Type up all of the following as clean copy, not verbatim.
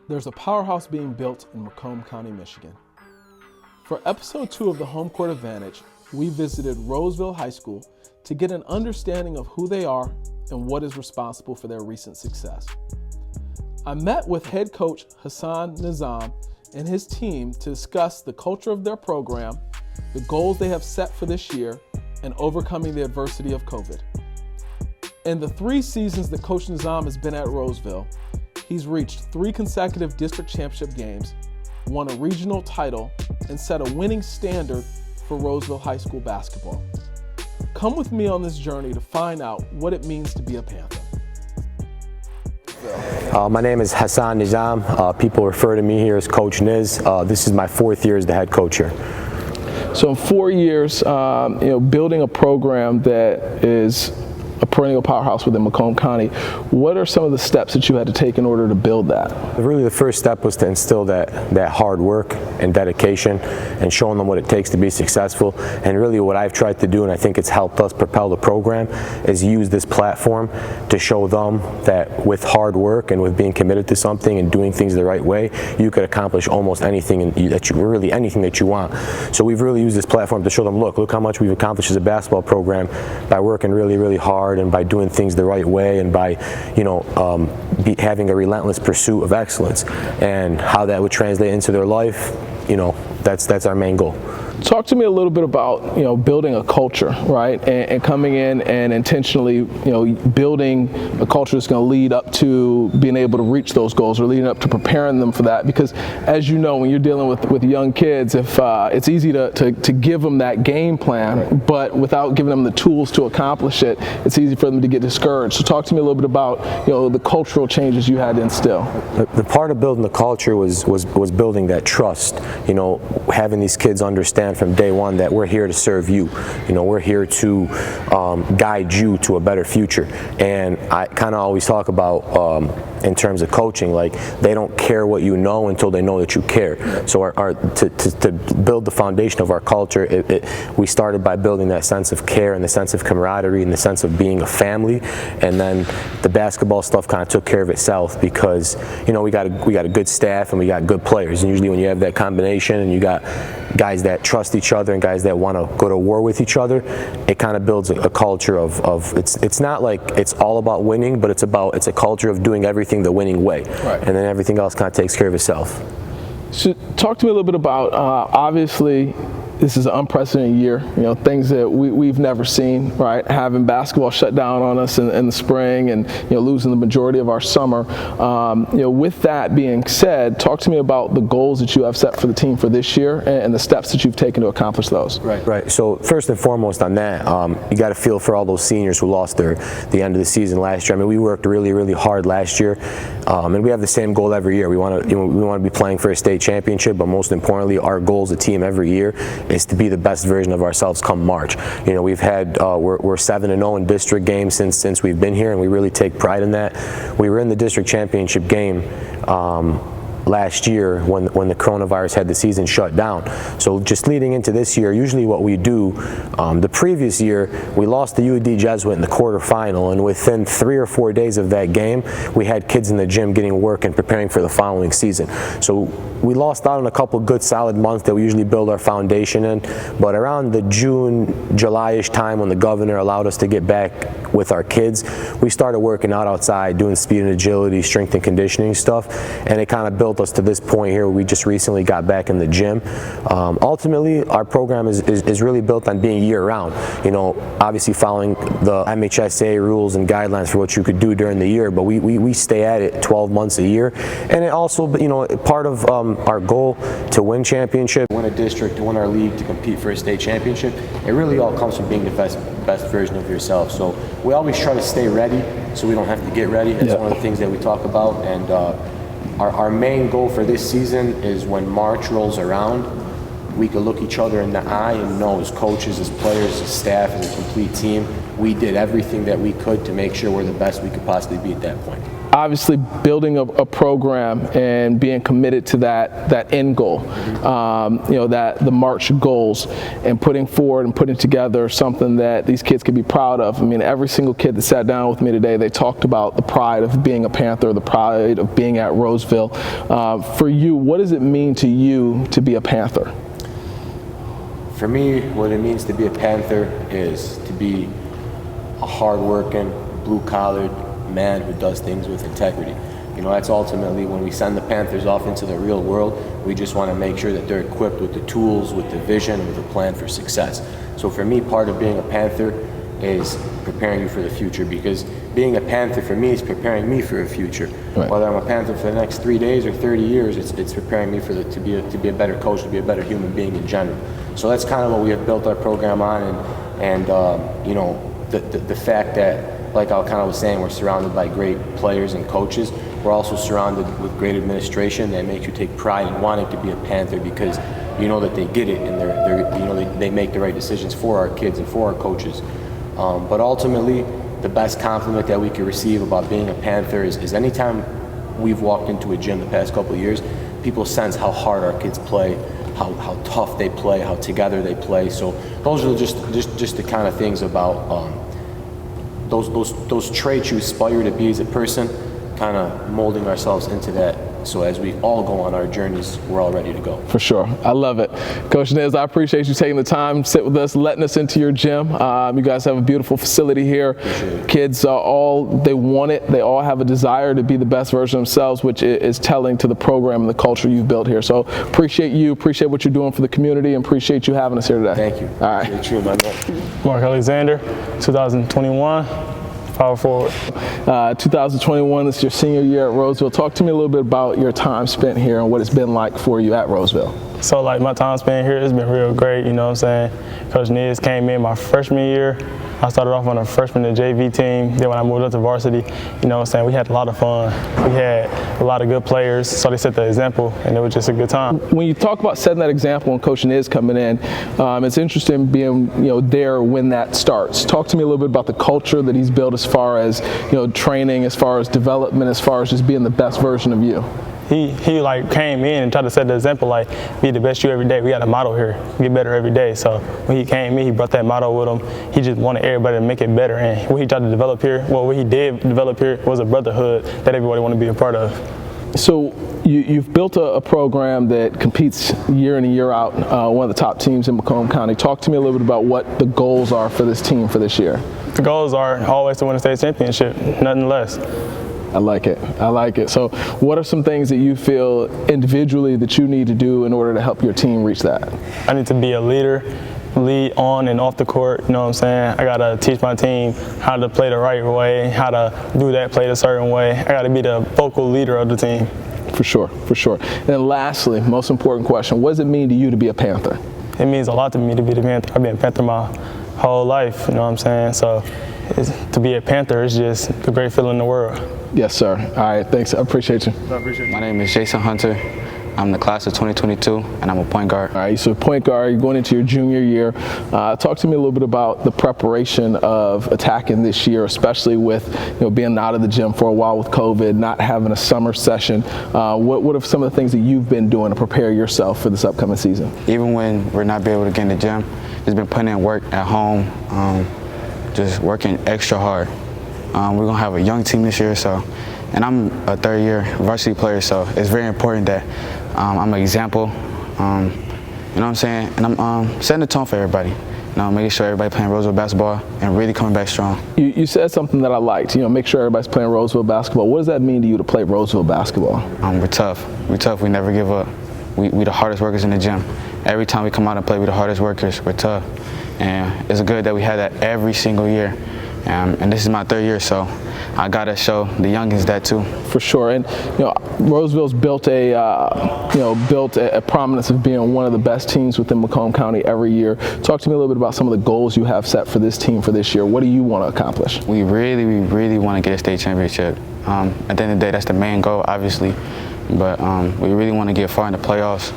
There's a powerhouse being built in Macomb County, Michigan. For episode 2 of the Home Court Advantage, we visited Roseville High School to get an understanding of who they are and what is responsible for their recent success. I met with head coach Hassan Nizam and his team to discuss the culture of their program, the goals they have set for this year, and overcoming the adversity of COVID. In the 3 seasons that Coach Nizam has been at Roseville, he's reached 3 consecutive district championship games, won a regional title, and set a winning standard for Roseville High School basketball. Come with me on this journey to find out what it means to be a Panther. My name is Hassan Nizam. People refer to me here as Coach Niz. This is my 4th year as the head coach here. So in 4 years, building a program that is a perennial powerhouse within Macomb County, what are some of the steps that you had to take in order to build that? Really the first step was to instill that hard work and dedication and showing them what it takes to be successful. And really what I've tried to do, and I think it's helped us propel the program, is use this platform to show them that with hard work and with being committed to something and doing things the right way, you could accomplish almost anything anything that you want. So we've really used this platform to show them, look how much we've accomplished as a basketball program by working really, really hard and by doing things the right way and by having a relentless pursuit of excellence, and how that would translate into their life. That's our main goal. Talk to me a little bit about building a culture, right? And coming in and intentionally building a culture that's going to lead up to being able to reach those goals, or leading up to preparing them for that. Because as you know, when you're dealing with young kids, if it's easy to give them that game plan, right, but without giving them the tools to accomplish it, it's easy for them to get discouraged. So talk to me a little bit about the cultural changes you had to instill. The part of building the culture was building that trust. Having these kids understand from day one that we're here to serve you. We're here to guide you to a better future. And I kind of always talk about in terms of coaching, like, they don't care what you know until they know that you care. So to build the foundation of our culture, we started by building that sense of care and the sense of camaraderie and the sense of being a family. And then the basketball stuff kind of took care of itself, because we got a good staff and we got good players. And usually when you have that combination and you got guys that trust each other and guys that want to go to war with each other, it kind of builds a culture of it's not like it's all about winning, but it's a culture of doing everything the winning way, right, and then everything else kind of takes care of itself. So talk to me a little bit about, obviously this is an unprecedented year, things that we've never seen, right? Having basketball shut down on us in the spring, and losing the majority of our summer. With that being said, talk to me about the goals that you have set for the team for this year and the steps that you've taken to accomplish those. Right. So first and foremost on that, you got to feel for all those seniors who lost the end of the season last year. I mean, we worked really, really hard last year, and we have the same goal every year. We want to be playing for a state championship, but most importantly, our goal as a team every year is to be the best version of ourselves come March. We've had we're 7-0 in district games since we've been here, and we really take pride in that. We were in the district championship game last year when the coronavirus had the season shut down. So just leading into this year, usually what we do, the previous year we lost the UD Jesuit in the quarterfinal, and within 3 or 4 days of that game, we had kids in the gym getting work and preparing for the following season. So we lost out on a couple good solid months that we usually build our foundation in, but around the June, July-ish time, when the governor allowed us to get back with our kids, we started working out outside, doing speed and agility, strength and conditioning stuff, and it kind of built us to this point here where we just recently got back in the gym. Ultimately, our program is really built on being year-round. Obviously following the MHSA rules and guidelines for what you could do during the year, but we stay at it 12 months a year. And it also, part of our goal to win championship, win a district, to win our league, to compete for a state championship, it really all comes from being the best version of yourself. So we always try to stay ready so we don't have to get ready. That's one of the things that we talk about. And our main goal for this season is when March rolls around, we could look each other in the eye and know, as coaches, as players, as staff, as a complete team, we did everything that we could to make sure we're the best we could possibly be at that point. obviously building a program and being committed to that end goal, that the March goals, and putting forward and putting together something that these kids could be proud of. I mean, every single kid that sat down with me today, they talked about the pride of being a Panther, the pride of being at Roseville. For you, what does it mean to you to be a Panther? For me, what it means to be a Panther is to be a hard-working, blue-collared man who does things with integrity. That's ultimately when we send the Panthers off into the real world, we just want to make sure that they're equipped with the tools, with the vision, with a plan for success. So for me, part of being a Panther is preparing you for the future, because being a Panther for me is preparing me for a future. Right. Whether I'm a Panther for the next 3 days or 30 years, it's preparing me to be a better coach, to be a better human being in general. So that's kind of what we have built our program on, and the fact that, like I kind of was saying, we're surrounded by great players and coaches. We're also surrounded with great administration that makes you take pride in wanting to be a Panther, because you know that they get it, and they make the right decisions for our kids and for our coaches. But ultimately, the best compliment that we can receive about being a Panther is anytime we've walked into a gym the past couple of years, people sense how hard our kids play, how tough they play, how together they play. So those are just the kind of things about those traits you aspire to be as a person, kind of molding ourselves into that. So as we all go on our journeys, we're all ready to go. For sure. I love it. Coach Niz, I appreciate you taking the time to sit with us, letting us into your gym. You guys have a beautiful facility here. Kids are they want it. They all have a desire to be the best version of themselves, which is telling to the program and the culture you've built here. So appreciate what you're doing for the community, and appreciate you having us here today. Thank you. All right. Appreciate you, my man. Mark Alexander, 2021. Power forward. 2021 is your senior year at Roseville. Talk to me a little bit about your time spent here and what it's been like for you at Roseville. So my time spent here has been real great, you know what I'm saying? Coach Niz came in my freshman year. I started off on a freshman and JV team. Then when I moved up to varsity, you know what I'm saying, we had a lot of fun. We had a lot of good players, so they set the example, and it was just a good time. When you talk about setting that example and Coach Niz coming in, it's interesting being there when that starts. Talk to me a little bit about the culture that he's built as far as training, as far as development, as far as just being the best version of you. He came in and tried to set the example, be the best you every day. We got a motto here, get better every day. So when he came in, he brought that motto with him. He just wanted everybody to make it better. And what he tried to develop here, what he did develop here was a brotherhood that everybody wanted to be a part of. So you've built a program that competes year in and year out, one of the top teams in Macomb County. Talk to me a little bit about what the goals are for this team for this year. The goals are always to win a state championship, nothing less. I like it. I like it. So what are some things that you feel individually that you need to do in order to help your team reach that? I need to be a leader, lead on and off the court, you know what I'm saying? I got to teach my team how to play the right way, how to do that play a certain way. I got to be the vocal leader of the team. For sure, for sure. And then lastly, most important question, what does it mean to you to be a Panther? It means a lot to me to be the Panther. I've been a Panther my whole life, you know what I'm saying? So to be a Panther is just the great feeling in the world. Yes, sir. All right, thanks. I appreciate you. I appreciate you. My name is Jason Hunter. I'm the class of 2022, and I'm a point guard. All right, so point guard, you're going into your junior year. Talk to me a little bit about the preparation of attacking this year, especially with being out of the gym for a while with COVID, not having a summer session. What are some of the things that you've been doing to prepare yourself for this upcoming season? Even when we're not be able to get in the gym, just been putting in work at home, just working extra hard. We're gonna have a young team this year, and I'm a third-year varsity player, so it's very important that I'm an example. You know what I'm saying? And I'm setting the tone for everybody. Making sure everybody playing Roseville basketball and really coming back strong. You said something that I liked. Make sure everybody's playing Roseville basketball. What does that mean to you to play Roseville basketball? We're tough. We're tough. We never give up. We the hardest workers in the gym. Every time we come out and play, we're the hardest workers. We're tough, and it's good that we have that every single year. And this is my third year, so I gotta show the youngins that too. For sure, and Roseville's built a prominence of being one of the best teams within Macomb County every year. Talk to me a little bit about some of the goals you have set for this team for this year. What do you want to accomplish? We really want to get a state championship. At the end of the day, that's the main goal, obviously, but we really want to get far in the playoffs.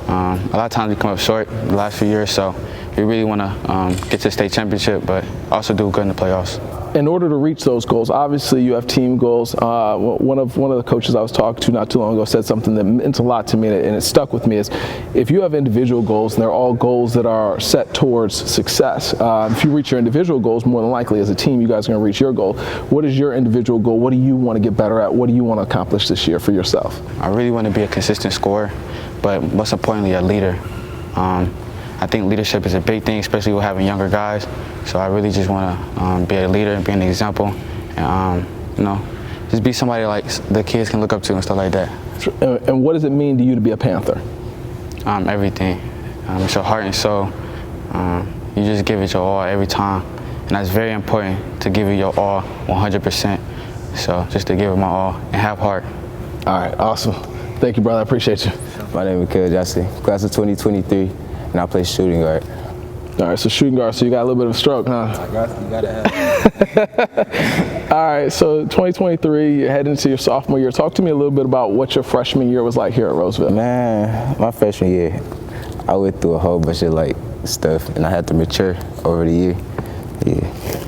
A lot of times we come up short the last few years, so we really want to get to the state championship, but also do good in the playoffs. in order to reach those goals, obviously you have team goals. One of the coaches I was talking to not too long ago said something that meant a lot to me, and it stuck with me, is if you have individual goals and they're all goals that are set towards success, if you reach your individual goals, more than likely as a team you guys are going to reach your goal. What is your individual goal? What do you want to get better at? What do you want to accomplish this year for yourself? I really want to be a consistent scorer, but most importantly a leader. I think leadership is a big thing, especially with having younger guys. So I really just want to be a leader and be an example, and just be somebody like the kids can look up to and stuff like that. And what does it mean to you to be a Panther? Everything. It's your heart and soul. You just give it your all every time, and that's very important, to give it your all 100%. So just to give it my all and have heart. All right, awesome. Thank you, brother. I appreciate you. My name is Coach Hassan, class of 2023, and I play shooting guard. All right, so shooting guard, so you got a little bit of a stroke, huh? You got to have. All right, so 2023, you're heading into your sophomore year. Talk to me a little bit about what your freshman year was like here at Roseville. Man, my freshman year, I went through a whole bunch of stuff, and I had to mature over the year. Yeah.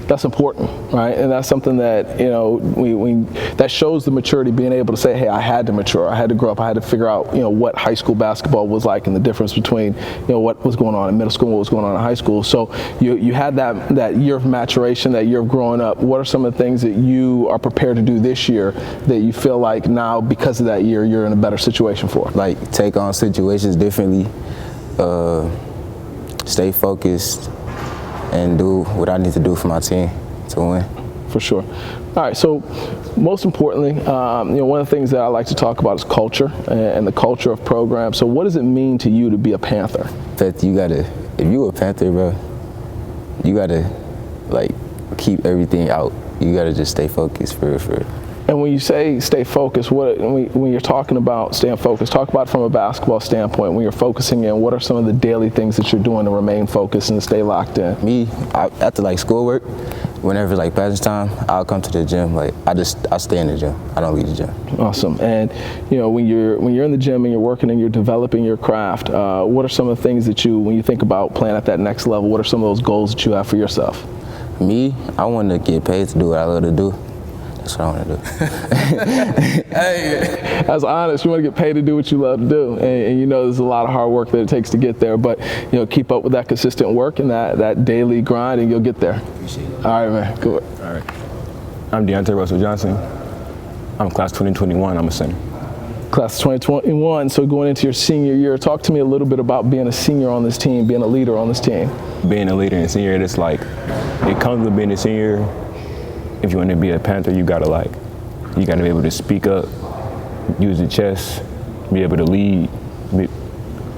That's important, right? And that's something that, that shows the maturity, being able to say, hey, I had to mature, I had to grow up, I had to figure out, what high school basketball was like, and the difference between, what was going on in middle school and what was going on in high school. So you had that year of maturation, that year of growing up. What are some of the things that you are prepared to do this year that you feel like now, because of that year, you're in a better situation for? Like, take on situations differently, stay focused, and do what I need to do for my team to win. For sure. All right, so most importantly, one of the things that I like to talk about is culture and the culture of programs. So what does it mean to you to be a Panther? That if you a Panther, bro, you gotta keep everything out. You gotta just stay focused for real. And when you say stay focused, when you're talking about staying focused, talk about it from a basketball standpoint. When you're focusing in, what are some of the daily things that you're doing to remain focused and stay locked in? Me, after schoolwork, whenever practice time, I'll come to the gym. I stay in the gym. I don't leave the gym. Awesome. And when you're in the gym and you're working and you're developing your craft, what are some of the things that when you think about playing at that next level, what are some of those goals that you have for yourself? Me, I want to get paid to do what I love to do. That's what I want to do. Hey, that's honest. You want to get paid to do what you love to do, and there's a lot of hard work that it takes to get there. But keep up with that consistent work and that daily grind, and you'll get there. All right, man. Good. All right. I'm Deontay Russell Johnson. I'm class 2021. I'm a center. Class 2021. So going into your senior year, talk to me a little bit about being a senior on this team, being a leader on this team. Being a leader and senior, it comes with being a senior. If you want to be a Panther, you gotta be able to speak up, use the chest, be able to lead,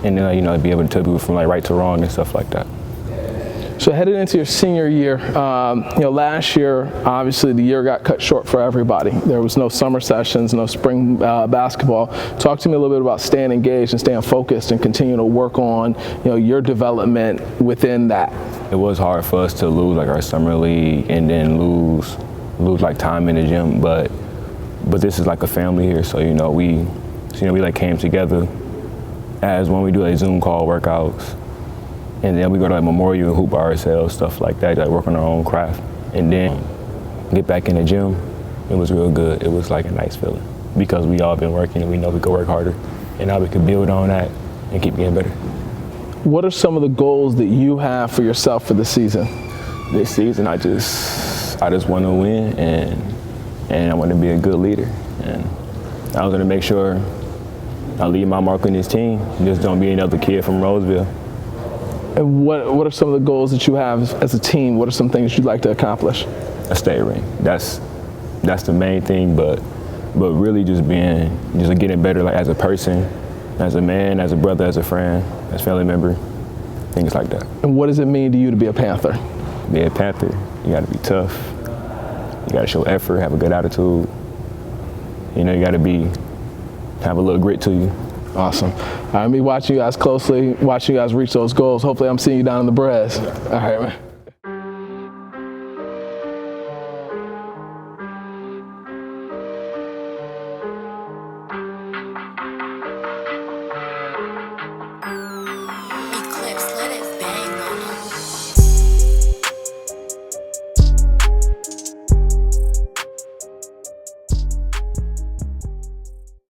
and then be able to tell people from right to wrong and stuff like that. So headed into your senior year, last year, obviously the year got cut short for everybody. There was no summer sessions, no spring basketball. Talk to me a little bit about staying engaged and staying focused and continuing to work on, your development within that. It was hard for us to lose our summer league and then lose time in the gym, but this is a family here, so we came together as when we do Zoom call workouts, and then we go to Memorial and hoop by ourselves, stuff like that, work on our own craft, and then get back in the gym. It was real good. It was a nice feeling because we all been working and we know we could work harder, and now we could build on that and keep getting better. What are some of the goals that you have for yourself for the season? This season, I just want to win, and I want to be a good leader, and I was going to make sure I leave my mark on this team. Just don't be another kid from Roseville. And what are some of the goals that you have as a team? What are some things you'd like to accomplish? A state ring. That's the main thing, but really just getting better as a person, as a man, as a brother, as a friend, as a family member, things like that. And what does it mean to you to be a Panther? Be a Panther, you got to be tough. You got to show effort, have a good attitude. You got to have a little grit to you. Awesome. All right, me watching you guys closely, watching you guys reach those goals. Hopefully I'm seeing you down in the Bres. All right, man.